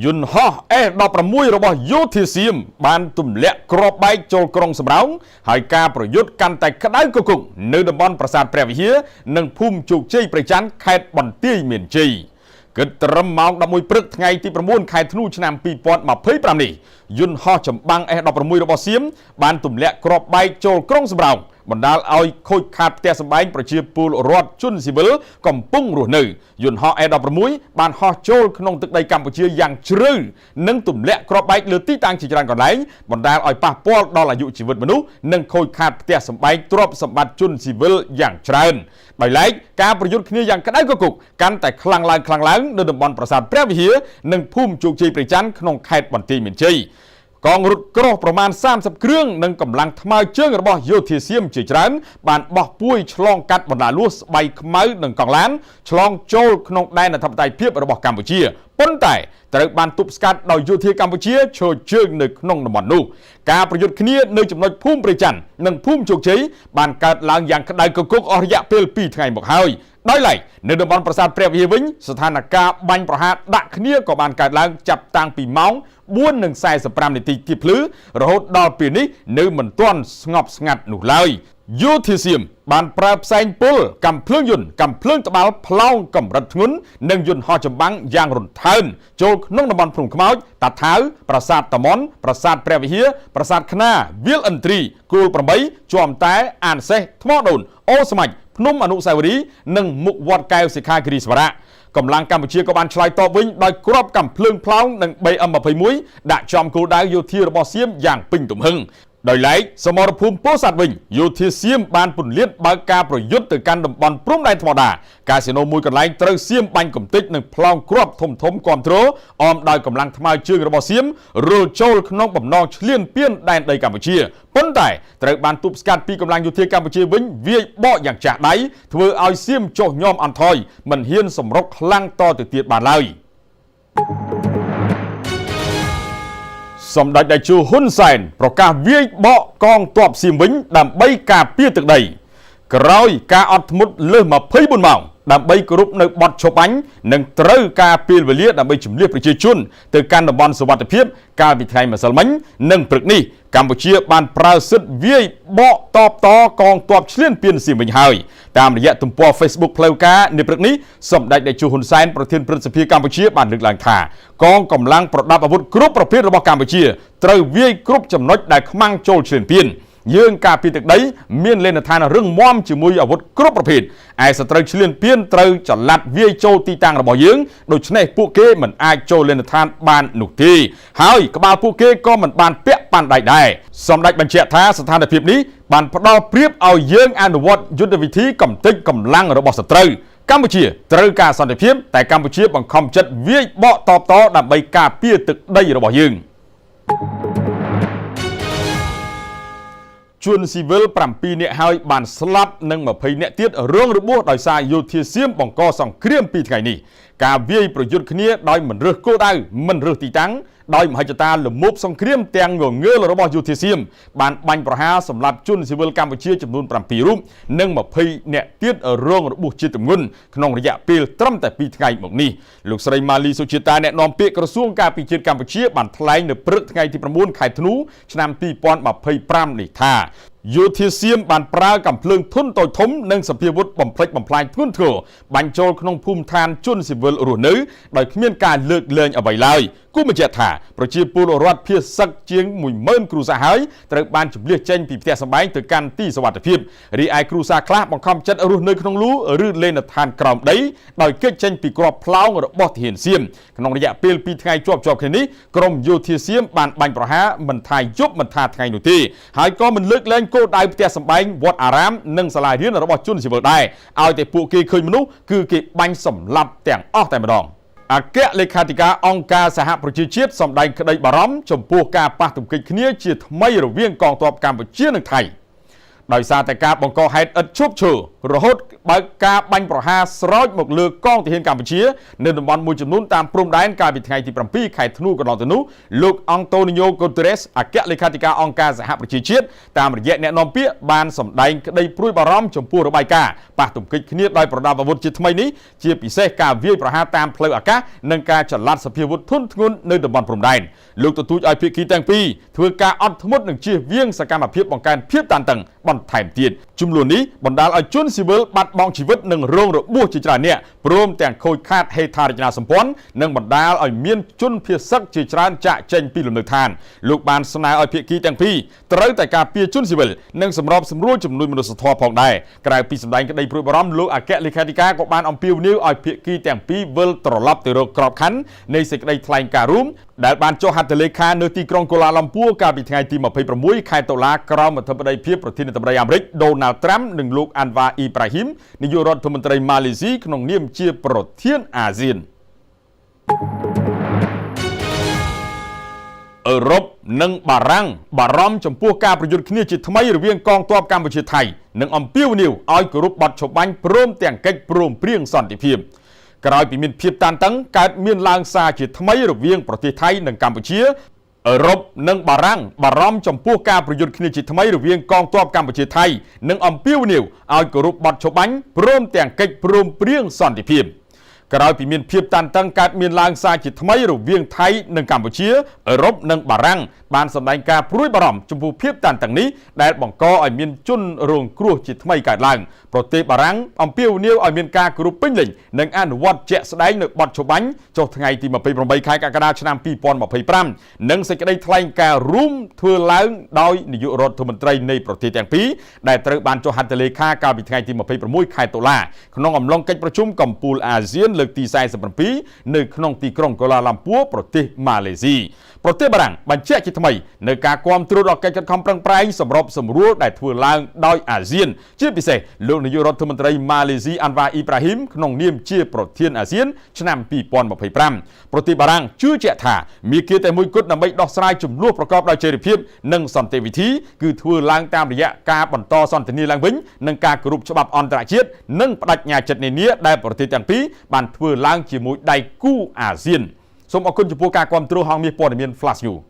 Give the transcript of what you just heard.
យន្តហោះ F16 របស់យោធាសៀមបានទម្លាក់គ្រាប់បែកចូលក្រុងសំរោងហើយការប្រយុទ្ធកាន់តែក្តៅគគុកនៅតំបន់ប្រាសាទព្រះវិហារនិងភូមិជោគជ័យប្រច័ណ្ឌខេត្តបន្ទាយមានជ័យគិតត្រឹមម៉ោង 11 ព្រឹកថ្ងៃទី 9 ខែធ្នូឆ្នាំ 2025 នេះយន្តហោះចម្បាំង F16 របស់សៀមបានទម្លាក់គ្រាប់បែកចូលក្រុងសំរោងបណ្ដាលឲ្យខូចខាតផ្ទះសម្បែងប្រជាពលរដ្ឋជនស៊ីវិលកំពុងរស់នៅយន្តហោះ F16 បានហោះចូលក្នុងទឹកដីកម្ពុជាយ៉ាងជ្រៅនិងទម្លាក់គ្រាប់បែកលើទីតាំងជាច្រើនកន្លែងបណ្ដាលឲ្យប៉ះពាល់ដល់អាយុជីវិតមនុស្សនិងខូចខាតផ្ទះសម្បែងទ្រព្យសម្បត្តិជនស៊ីវិលយ៉ាងច្រើនដោយឡែកការប្រយុទ្ធគ្នាយ៉ាងក្តៅគគុកកាន់តែខ្លាំងឡើងនៅតំបន់ប្រាសាទព្រះវិហារនិងភូមិជោគជ័យប្រច័ណ្ឌក្នុងខេត្តបន្ទាយមានជ័យកងរថក្រោះប្រមាណ30គ្រឿងនិងកម្លាំងថ្មើរជើងរបស់យោធាសៀមជាច្រើនបានបោះពួយឆ្លងកាត់បណ្ដាលួសស្បៃខ្មៅនិងកង់ឡានឆ្លងចូលក្នុងដែនអធិបតេយ្យភាពរបស់កម្ពុជាប៉ុន្តែត្រូវបានទប់ស្កាត់ដោយយោធាកម្ពុជាឈរជើងនៅក្នុងតំបន់នោះការប្រយុទ្ធគ្នានៅចំណុចភូមិប្រច័ណ្ឌនិងភូមិជោគជ័យបានកើតឡើងយ៉ាងក្តៅគគុកអស់រយៈពេល2ថ្ងៃមកហើយដោយឡែកនៅតំបន់ប្រាសាទព្រះវិហារវិញស្ថានភាពបាញ់ប្រហារដាក់គ្នាក៏បានកើតឡើងចាប់តាំងពីម៉ោង 4:45 នាទីទីភ្លឺរហូតដល់ពេលនេះនៅមិនទាន់ស្ងប់ស្ងាត់នោះឡើយយោធាសៀមបានប្រើផ្សែងពុលកាំភ្លើងយន្តកាំភ្លើងត្បាល់ផ្លោងកម្រិតធ្ងន់និងយន្តហោះចម្បាំងយ៉ាងរន្ធើនចូលក្នុងតំបន់ភ្នំខ្មោចតាថាវប្រាសាទតាមុនប្រាសាទព្រះវិហារប្រាសាទខ្នាវាលឥន្ទ្រីគោល8ជាំតែអានសេះថ្មដូនអូស្មាច់ភ្នំអនុស្សាវរីយ៍និងមុខវត្តកែវសិក្ខាគិរីស្វរៈកម្លាំងកម្ពុជាក៏បានឆ្លើយតបវិញដោយគ្រាប់កាំភ្លើងផ្លោងនិង BM21 ដាក់ចំគោលដៅយោធារបស់សៀមយ៉ាងពេញទំហឹងដោយឡែកសមរភូមិពោធិ៍សាត់វិញយោធាសៀមបានពន្លាតបើកការប្រយុទ្ធទៅកាន់តំបន់ព្រំដែនធម្មតាកាស៊ីណូមួយកន្លែងត្រូវសៀមបាញ់កំទេចនិងផ្លោងគ្រាប់ធំគ្រប់គ្រងអមដោយកម្លាំងថ្មើរជើងរបស់សៀមរុលចូលក្នុងបំណងឈ្លានពានដែនដីកម្ពុជាប៉ុន្តែត្រូវបានទប់ស្កាត់ពីកម្លាំងយោធាកម្ពុជាវិញវាយបកយ៉ាងចាស់ដៃធ្វើឲ្យសៀមចុះញោមអន់ថយមិនហ៊ានសម្រុកខ្លាំងតទៅទៀតបានឡើយសម្ដេចតេជោហ៊ុនសែនប្រកាសវាយបកកងទ័ពសៀមវិញដើម្បីការពារទឹកដីក្រោយការអត់ធ្មត់លើស24ម៉ោងដើម្បីគោរពនៅបទឈប់បាញ់និងត្រូវការពេលវេលាដើម្បីជម្លៀសប្រជាជនទៅកាន់តំបន់សុវត្ថិភាពកាលពីថ្ងៃម្សិលមិញនិងព្រឹកនេះកម្ពុជាបានប្រើសិទ្ធិវាយបកតបតកងទ័ពឈ្លានពានសៀមវិញហើយតាមរយៈទំព័រ Facebook ផ្លូវការនៅព្រឹកនេះសម្ដេចតេជោហ៊ុនសែនប្រធានព្រឹទ្ធសភាកម្ពុជាបានលើកឡើងថាកងកម្លាំងប្រដាប់អាវុធគ្រប់ប្រភេទរបស់កម្ពុជាត្រូវវាយគ្រប់ចំណុចដែលខ្មាំងចូលឈ្លានពានយើងការពារទឹកដីមានលេនដ្ឋានរឹងមាំជាមួយអាវុធគ្រប់ប្រភេទឯសត្រូវឈ្លានពានត្រូវចល័តវាយចូលទីតាំងរបស់យើងដូច្នេះពួកគេមិនអាចចូលលេនដ្ឋានបាននោះទេហើយក្បាលពួកគេក៏មិនបានពាក់ប៉ាន់ដៃដែរសម្ដេចបញ្ជាក់ថាស្ថានភាពនេះបានផ្ដល់ប្រៀបឲ្យយើងអនុវត្តយុទ្ធវិធីកំទេចកម្លាំងរបស់សត្រូវកម្ពុជាត្រូវការសន្តិភាពតែកម្ពុជាបង្ខំចិត្តវាយបកតបតដើម្បីការពារទឹកដីរបស់យើងជនស៊ីវិល7នាក់ហើយបានស្លាប់និង20នាក់ទៀតរងរបួសដោយសារយោធាសៀមបង្កសង្គ្រាម2ថ្ងៃនេះការវាយប្រយុទ្ធគ្នាដោយមិនរើសគោលដៅមិនរើសទីតាំងដោយមហិច្ឆតាលំមុបសង្គ្រាមទាំងងងើលរបស់យោធាសៀមបានបាញ់ប្រហារសម្លាប់ជនស៊ីវិលកម្ពុជាចំនួន7រូបនិង20នាក់ទៀតរងរបួសជាទម្ងន់ក្នុងរយៈពេលត្រឹមតែ2ថ្ងៃមកនេះលោកស្រីម៉ាលីសុជាតាអ្នកនាំពាក្យក្រសួងការពារជាតិកម្ពុជាបានថ្លែងនៅព្រឹកថ្ងៃទី9ខែធ្នូឆ្នាំ2025នេះថាយោធាសៀមបានប្រើកាំភ្លើងធុនតូចធំនិងសភាវុធបំផ្លិចបំផ្លាញធ្ងន់ធ្ងរបាញ់ចូលក្នុងភូមិឋានជនស៊ីវិលរស់នៅដោយគ្មានការលើកលែងអ្វីឡើយគូបញ្ជាក់ថាប្រជាពលរដ្ឋភៀសសឹកជាង 10000 គ្រួសារហើយត្រូវបានជម្លៀសចេញពីផ្ទះសម្បែងទៅកាន់ទីសុវត្ថិភាពរីឯគ្រួសារខ្លះបង្ខំចិត្តរស់នៅក្នុងលូឬលេនដ្ឋានក្រោមដីដោយគេចចេញពីគ្រាប់ផ្លោងរបស់ទាហានសៀមក្នុងរយៈពេល2ថ្ងៃជាប់គ្នានេះក្រុមយោធាសៀមបានបាញ់ប្រហារមិនថាយប់មិនថាថ្ងៃនោះទេហើយក៏មិនលើកលែងគោលដៅផ្ទះសម្បែងវត្តអារាមនិងសាលារៀនរបស់ជនស៊ីវិលដែរឲ្យតែពួកគេឃើញមនុស្សគឺគេបាញ់សម្លាប់ទាំងអស់តែម្ដងអគ្គលេខាធិការអង្គការសហប្រជាជាតិសម្ដែងក្តីបារម្ភចំពោះការប៉ះទង្គិចគ្នាជាថ្មីរវាងកងទ័ពកម្ពុជានិងថៃដោយសារតែការបង្កហេតុឥតឈប់ឈរ រហូតបើកការបាញ់ប្រហារស្រោចមកលើកងទាហានកម្ពុជានៅតំបន់មួយចំនួនតាមព្រំដែនកាលពីថ្ងៃទី7ខែធ្នូកន្លងទៅនោះលោកអង់តូនីញ៉ូកូតេរ៉េសអគ្គលេខាធិការអង្គការសហប្រជាជាតិតាមរយៈអ្នកនាំពាក្យបានសម្ដែងក្តីព្រួយបារម្ភចំពោះរបាយការណ៍ប៉ះទង្គិចគ្នាដោយប្រដាប់អាវុធជាថ្មីនេះជាពិសេសការវាយប្រហារតាមផ្លូវអាកាសនិងការចល័តសភាវុធធុនធ្ងន់នៅតំបន់ព្រំដែនលោកទទូចឲ្យភាគីទាំងពីរធ្វើការអត់ធ្មត់និងជៀសវាងសកម្មភាពបង្កើនភាពតានតឹងបន្ថែមទៀតជំនួសនេះបណ្ដាលឲ្យជនស៊ីវិលបាត់បង់ជីវិតនិងរងរបួសជាច្រើនអ្នកព្រមទាំងខូចខាតហេដ្ឋារចនាសម្ព័ន្ធនិងបណ្ដាលឲ្យមានជនភៀសសឹកជាច្រើនចាកចេញពីលំនៅឋានលោកបានស្នើឲ្យភាគីទាំងពីរត្រូវតែការពារជនស៊ីវិលនិងសម្របសម្រួលជំនួយមនុស្សធម៌ផងដែរក្រៅពីសម្ដែងក្តីព្រួយបារម្ភលោកអគ្គលេខាធិការក៏បានអំពាវនាវឲ្យភាគីទាំងពីរវិលត្រឡប់ទៅរកក្របខ័ណ្ឌនៃសេចក្តីថ្លែងការណ៍រួមដែលបានចុះហត្ថលេខានៅទីក្រុងកូឡាឡាំពួរកាលពីថ្ងៃទី26ខែតុលាក្រោមអធិបតីភាពប្រធានាធិបតីអាមេរិកដូណាល់ត្រាំនិងលោកអាន់វ៉ាអ៊ីប្រាហ៊ីមនាយករដ្ឋមន្ត្រីម៉ាឡេស៊ីក្នុងនាមជាប្រធានអាស៊ានអឺរ៉ុបនិងបារាំងបារម្ភចំពោះការប្រយុទ្ធគ្នាជាថ្មីរវាងកងទ័ពកម្ពុជាថៃនិងអំពាវនាវឲ្យគោរពបទច្បាញ់ព្រមទាំងកិច្ចព្រមព្រៀងសន្តិភាពក្រោយពីមានភាពតានតឹងកើតមានឡើងសារជាថ្មីរវាងប្រទេសថៃនិងកម្ពុជាអឺរ៉ុបនិងបារាំងបារម្ភចំពោះការប្រយុទ្ធគ្នាជាថ្មីរវាងកងទ័ពកម្ពុជាថៃនិងអំពាវនាវឲ្យគោរពបទច្បាញ់ព្រមទាំងកិច្ចព្រមព្រៀងសន្តិភាពក្រោយពីមានភាពតានតឹងកើតមានឡើងសារជាថ្មីរវាងថៃនិងកម្ពុជាអឺរ៉ុបនិងបារាំងបានសម្ដែងការព្រួយបារម្ភចំពោះភាពតានតឹងនេះដែលបង្កឲ្យមានជនរងគ្រោះជាថ្មីកើតឡើងប្រទេសបារាំងអំពាវនាវឲ្យមានការគោរពពេញលេញនិងអនុវត្តជាក់ស្ដែងនៅបទច្បាញ់ចុះថ្ងៃទី28ខែកក្កដាឆ្នាំ2025និងសេចក្តីថ្លែងការណ៍រួមធ្វើឡើងដោយនាយករដ្ឋមន្ត្រីនៃប្រទេសទាំងពីរដែលត្រូវបានចុះហត្ថលេខាកាលពីថ្ងៃទី26ខែតុលាក្នុងអំឡុងកិច្ចប្រជុំកំពូលអាស៊ានលើកទី47នៅក្នុងទីក្រុងកូឡាឡាំពួរប្រទេសម៉ាឡេស៊ីប្រទេសបារាំងបញ្ជាក់ជាថ្មីនៅការគាំទ្រដល់កិច្ចខិតខំប្រឹងប្រែងសម្របសម្រួលដែលធ្វើឡើងដោយអាស៊ានជាពិសេសលោកនាយករដ្ឋមន្ត្រីម៉ាឡេស៊ីអាន់វ៉ាអ៊ីប្រាហ៊ីមក្នុងនាមជាប្រធានអាស៊ានឆ្នាំ2025ប្រទេសបារាំងជឿជាក់ថាមាគ៌ាតែមួយគត់ដើម្បីដោះស្រាយជម្លោះប្រកបដោយចីរភាពនិងសន្តិវិធីគឺធ្វើឡើងតាមរយៈការបន្តសន្ទនាឡើងវិញនិងការគោរពច្បាប់អន្តរជាតិនិងបដិញ្ញាចិត្តនានាដែលប្រទេសទាំងពីរបានធ្វើឡើងជាមួយដៃគូអាស៊ានសូមអរគុណចំពោះការគាំទ្រហងមាសព័ត៌មាន Flash News